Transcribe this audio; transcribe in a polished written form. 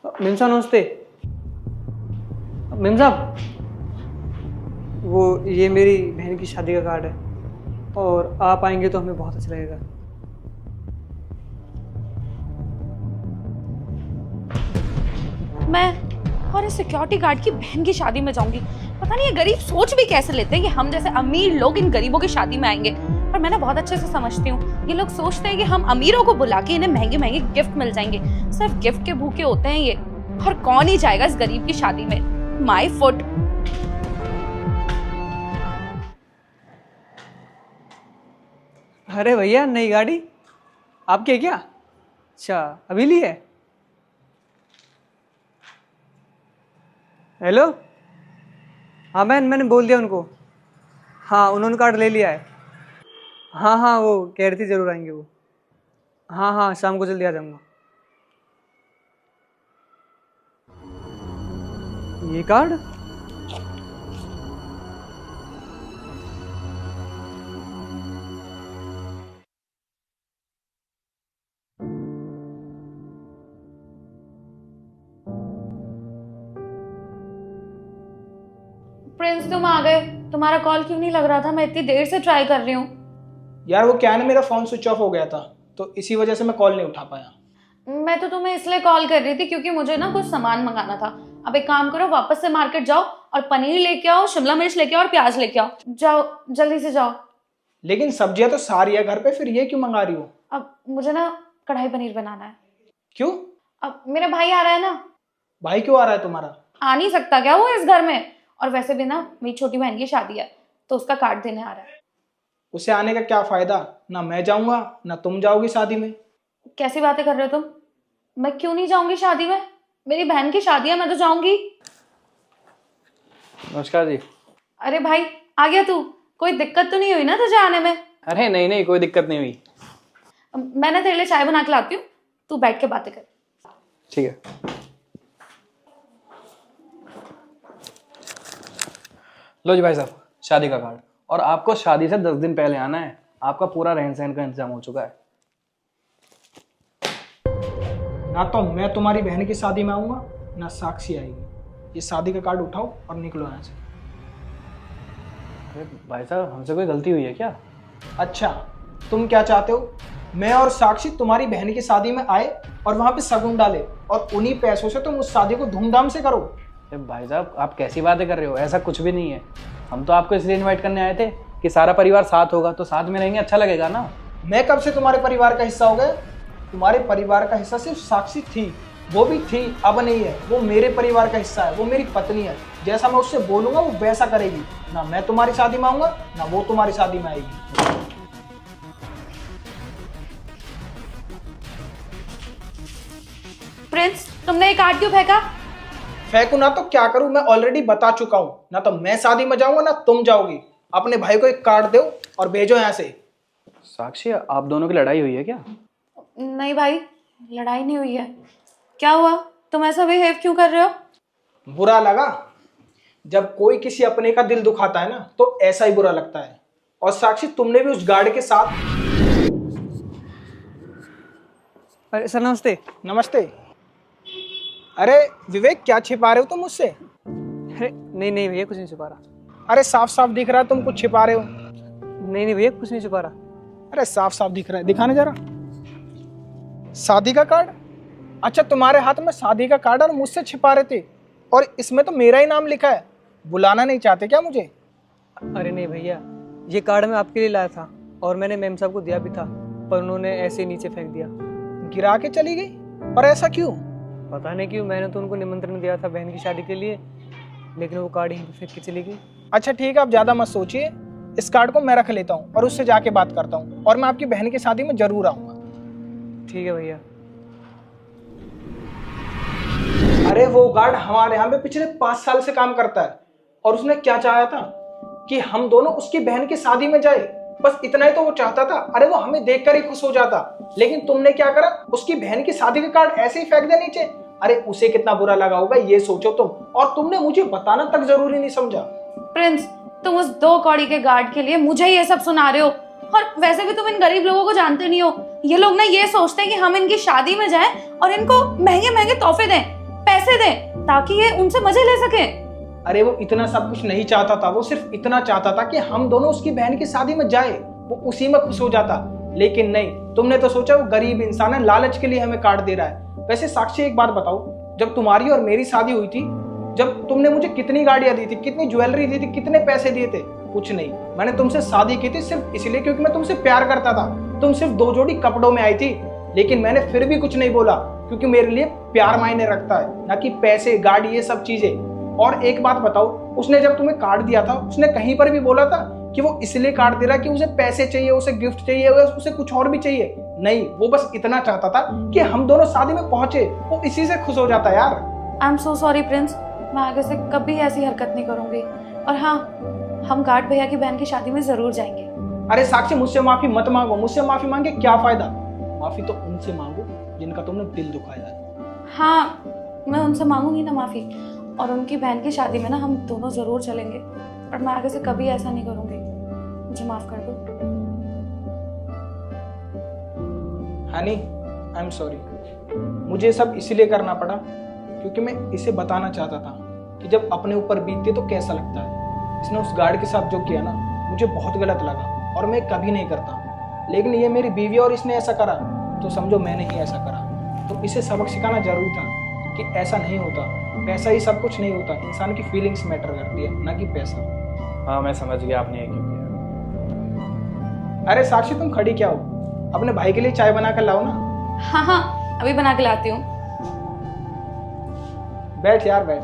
Ma'am साहब नमस्ते। Ma'am साहब, वो ये मेरी बहन की शादी का कार्ड है और आप आएंगे तो हमें बहुत अच्छा लगेगा। मैं और इस सिक्योरिटी गार्ड की बहन की शादी में जाऊंगी? पता नहीं ये गरीब सोच भी कैसे लेते हैं कि हम जैसे अमीर लोग इन गरीबों की शादी में आएंगे। पर मैं ना बहुत अच्छे से समझती हूँ, ये लोग सोचते हैं कि हम अमीरों को बुला के इन्हें महंगे महंगे गिफ्ट मिल जाएंगे। सिर्फ गिफ्ट के भूखे होते हैं ये। और कौन ही जाएगा इस गरीब की शादी में? My foot. अरे भैया, नई गाड़ी आपकी है क्या? अच्छा, अभी ली है? हेलो, हाँ मैंने बोल दिया उनको। हाँ, उन्होंने कार्ड ले लिया है। हाँ हाँ, वो कह रही थी ज़रूर आएंगे वो। हाँ हाँ, शाम को जल्दी आ जाऊँगा। ये कार्ड? प्रिंस तुम आ गए। तुम्हारा कॉल क्यों नहीं लग रहा था? मैं इतनी देर से ट्राई कर रही हूँ। यार वो क्या है ना, मेरा फोन स्विच ऑफ हो गया था तो इसी वजह से मैं कॉल नहीं उठा पाया। मैं तो तुम्हें इसलिए कॉल कर रही थी क्योंकि मुझे ना कुछ सामान मंगाना था। अब एक काम करो, वापस से मार्केट जाओ और पनीर लेके आओ, शिमला मिर्च लेके आओ और प्याज लेके आओ। जाओ, जल्दी से जाओ। लेकिन सब्जियां तो सारी है घर पे, फिर ये क्यों मंगा रही हो? अब मुझे ना कढ़ाई पनीर बनाना है। क्यों? अब मेरा भाई आ रहा है ना। भाई क्यों आ रहा है तुम्हारा? आ नहीं सकता क्या वो इस घर में? और वैसे भी ना मेरी छोटी बहन की शादी है तो उसका कार्ड देने आ रहा है। उसे आने का क्या फायदा? ना मैं जाऊंगा ना तुम जाओगी शादी में। कैसी बातें कर रहे हो तुम? मैं क्यों नहीं जाऊंगी शादी में? मेरी बहन की शादी है, मैं तो जाऊंगी। नमस्कार जी। अरे भाई, आ गया तू? कोई दिक्कत तो नहीं हुई ना तुझे आने में? अरे नहीं नहीं, कोई दिक्कत नहीं हुई। मैंने तेरे लिए चाय बना के लाती हूँ, तू बैठ के बातें कर। ठीक है, लो जी भाई साहब, शादी का कार्ड। और आपको शादी से 10 दिन पहले आना है। आपका पूरा रहन सहन का इंतजाम हो चुका है। ना तो मैं तुम्हारी बहन की शादी में आऊंगा ना साक्षी आएगी। ये शादी का कार्ड उठाओ और निकलो यहाँ से। अरे भाई साहब, हमसे कोई गलती हुई है क्या? अच्छा, तुम क्या चाहते हो? मैं और साक्षी तुम्हारी बहन की शादी में आए और वहां पे शगुन डाले और उन्हीं पैसों से तुम उस शादी को धूमधाम से करो? अरे भाई साहब, आप कैसी बातें कर रहे हो? ऐसा कुछ भी नहीं है। हम तो आपको इसलिए इनवाइट करने आए थे कि सारा परिवार साथ होगा तो साथ में रहेंगे, अच्छा लगेगा ना। मैं कब से तुम्हारे परिवार का हिस्सा हो गया? तुम्हारे परिवार का हिस्सा सिर्फ साक्षी थी, वो भी थी, अब नहीं है। वो मेरे परिवार का हिस्सा है, वो मेरी पत्नी है। जैसा मैं उससे बोलूंगा वो वैसा करेगी। ना मैं तुम्हारी शादी में आऊंगा ना वो तुम्हारी शादी में आएगी। प्रिंस, तुमने ये कार्ड क्यों फेंका? फेंकू ना तो क्या करूं? मैं ऑलरेडी बता चुका हूं। ना तो मैं शादी में जाऊंगा ना तुम जाओगी। अपने भाई को एक कार्ड दो और भेजो यहाँ से। साक्षी, आप दोनों की लड़ाई हुई है क्या? नहीं भाई, लड़ाई नहीं हुई है। क्या हुआ? तुम ऐसा बिहेव क्यों कर रहे हो? बुरा लगा? जब कोई किसी अपने का दिल दुखाता है ना तो ऐसा ही बुरा लगता है। और साक्षी, तुमने भी उस गार्ड के साथ। अरे सर नमस्ते। नमस्ते। अरे विवेक, क्या छिपा रहे हो तुम मुझसे? अरे नहीं नहीं भैया, कुछ नहीं छुपा रहा। अरे साफ साफ दिख रहा है तुम कुछ छिपा रहे हो। नहीं नहीं भैया, कुछ नहीं छुपा रहा। अरे साफ साफ दिख रहा है, दिखाने जरा। शादी का कार्ड? अच्छा, तुम्हारे हाथ में शादी का कार्ड और मुझसे छिपा रहे थे। और इसमें तो मेरा ही नाम लिखा है। बुलाना नहीं चाहते क्या मुझे? अरे नहीं भैया, ये कार्ड मैं आपके लिए लाया था और मैंने मैम साहब को दिया भी था, पर उन्होंने ऐसे ही नीचे फेंक दिया। गिरा के चली गई? और ऐसा क्यों? पता नहीं क्यों, मैंने तो उनको निमंत्रण दिया था बहन की शादी के लिए, लेकिन वो कार्ड यहीं पे फेंक के चली गई। अच्छा ठीक है, आप ज्यादा मत सोचिए। इस कार्ड को मैं रख लेता हूँ और उससे जाके बात करता हूँ। और मैं आपकी बहन की शादी में जरूर आऊंगा। ठीक है भैया। अरे वो गार्ड हमारे यहाँ पे पिछले 5 साल से काम करता है और उसने क्या चाहा था कि हम दोनों उसकी बहन की शादी में जाए। बस इतना ही तो वो चाहता था। अरे वो हमें देखकर ही खुश हो जाता। लेकिन तुमने क्या करा? उसकी बहन की शादी का कार्ड ऐसे ही फेंक दिया नीचे। अरे उसे कितना बुरा लगा होगा ये सोचो तुम। और तुमने मुझे बताना तक जरूरी नहीं समझा। प्रिंस, तुम उस 2 कौड़ी के गार्ड के लिए मुझे ये सब सुना रहे हो। और वैसे भी तुम इन गरीब लोगों को जानते नहीं हो। ये लोग ना ये सोचते हैं कि हम इनकी शादी में जाएं और इनको महंगे महंगे तोहफे दें। पैसे दें ताकि ये उनसे मजे ले सके। अरे वो इतना सब कुछ नहीं चाहता था, वो सिर्फ इतना चाहता था कि हम दोनों उसकी बहन की शादी में जाए, वो उसी में खुश हो जाता। लेकिन नहीं, तुमने तो सोचा वो गरीब इंसान है, लालच के लिए हमें काट दे रहा है। वैसे साक्षी एक बात बताओ, जब तुम्हारी और मेरी शादी हुई थी, जब तुमने मुझे कितनी गाड़ियां दी थी, कितनी ज्वेलरी दी थी, कितने पैसे दिए थे? कुछ नहीं। मैंने तुमसे शादी की थी सिर्फ इसलिए क्योंकि मैं तुमसे प्यार करता था। तुम सिर्फ 2 जोड़ी कपड़ों में आई थी, लेकिन मैंने फिर भी कुछ नहीं बोला क्योंकि मेरे लिए प्यार मायने रखता है, ना कि पैसे, गाड़ी, ये सब चीजें। और एक बात बताओ, उसने जब तुम्हें कार्ड दिया था, उसने कहीं पर भी बोला था कि वो इसलिए कार्ड दे रहा है कि उसे पैसे चाहिए, उसे गिफ्ट चाहिए, उसे कुछ और भी चाहिए? नहीं, वो बस इतना चाहता था कि हम दोनों शादी में पहुंचे, वो इसी से खुश हो जाता यार। I am so sorry Prince, मैं आगे से कभी ऐसी हरकत नहीं करूंगी। और हाँ, हम गार्ड भैया की बहन की शादी में जरूर जाएंगे। अरे साक्षी, मुझसे माफी मत मांगो। मुझसे माफी मांगे क्या फायदा? माफी तो उनसे मांगो जिनका तुमने दिल दुखाया है। हाँ, मैं उनसे मांगूंगी ना माफी, और उनकी बहन की शादी में ना हम दोनों जरूर चलेंगे। और मैं आगे से कभी ऐसा नहीं करूंगी, मुझे माफ कर दो। Honey, I am sorry. मुझे सब इसलिए करना पड़ा क्योंकि मैं इसे बताना चाहता था कि जब अपने ऊपर बीतती तो कैसा लगता है। इसने उस गार्ड के साथ जो किया ना, मुझे बहुत गलत लगा और मैं कभी नहीं करता। लेकिन ये मेरी बीवी और इसने ऐसा करा तो समझो मैंने ही ऐसा करा। तो इसे सबक सिखाना जरूर था कि ऐसा नहीं होता, पैसा ही सब कुछ नहीं होता। इंसान की फीलिंग्स मैटर करती है, ना कि पैसा। हाँ, मैं समझ गया आपने ये क्यों किया। अरे साक्षी, तुम खड़ी क्या हो? अपने भाई के लिए चाय बना कर लाओ ना। हाँ हाँ, अभी बना के लाती हूँ। बैठ यार, बैठ।